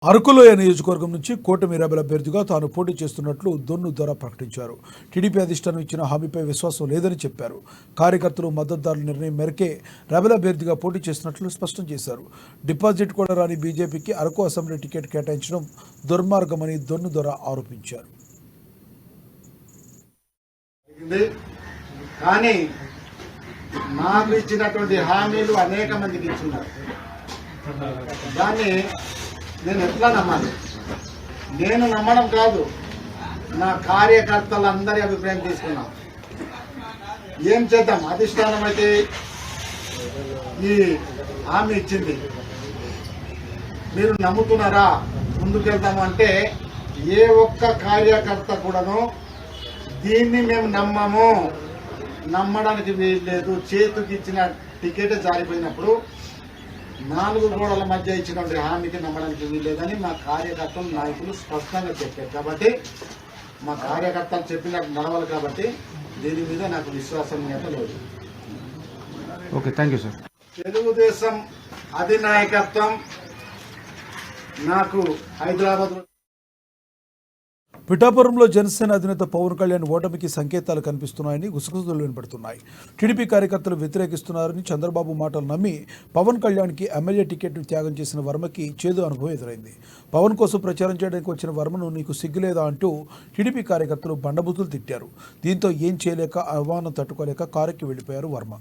అరకులోయ నియోజకవర్గం నుంచి కూటమి రెబెల్ అభ్యర్థిగా తాను పోటీ చేస్తున్నట్లు దొన్ను దొర ప్రకటించారు. టీడీపీ అధిష్టానం ఇచ్చిన హామీపై విశ్వాసం లేదని చెప్పారు. కార్యకర్తలు మద్దతుదారుల నిర్ణయం మేరకే రెబెల్ అభ్యర్థిగా పోటీ చేస్తున్నట్లు స్పష్టం చేశారు. డిపాజిట్ కూడా రాని బీజేపీకి అరకు అసెంబ్లీ టికెట్ కేటాయించడం దుర్మార్గమని దొన్ను దొర ఆరోపించారు. కానీ నాకు ఇచ్చినటువంటి హామీలు అనేక మందికి ఇచ్చున్నారు. దాన్ని నేను ఎట్లా నమ్మాలి? నేను నమ్మడం కాదు, నా కార్యకర్తలందరి అభిప్రాయం తీసుకున్నాం. ఏం చేద్దాం? అధిష్టానం అయితే ఈ హామీ ఇచ్చింది, మీరు నమ్ముతున్నారా ముందుకెళ్తాము అంటే ఏ ఒక్క కార్యకర్త కూడాను దీన్ని మేము నమ్మడానికి వీల్లేదు. చేతికి ఇచ్చిన టికెట్ జారిపోయినప్పుడు 4 గోడల మధ్య ఇచ్చినటువంటి హామీకి నమ్మడానికి వీల్లేదని మా కార్యకర్తలు నాయకులు స్పష్టంగా చెప్పారు. కాబట్టి మా కార్యకర్తలు చెప్పినట్టు నడవాలి. కాబట్టి దీని మీద నాకు విశ్వాసం లేదు. Okay, thank you sir. Telugu Desam అధినాయకత్వం నాకు హైదరాబాద్ పిఠాపురంలో జనసేన అధినేత పవన్ కళ్యాణ్ ఓటమికి సంకేతాలు కనిపిస్తున్నాయని గుసగుసలు వినపడుతున్నాయి. టీడీపీ కార్యకర్తలు వ్యతిరేకిస్తున్నారని చంద్రబాబు మాటలు నమ్మి పవన్ కళ్యాణ్కి ఎమ్మెల్యే టికెట్ను త్యాగం చేసిన వర్మకి చేదు అనుభవం ఎదురైంది. పవన్ కోసం ప్రచారం చేయడానికి వచ్చిన వర్మను నీకు సిగ్గులేదా అంటూ టీడీపీ కార్యకర్తలు బండబూతులు తిట్టారు. దీంతో ఏం చేయలేక అవమానం తట్టుకోలేక కారెక్కి వెళ్లిపోయారు వర్మ.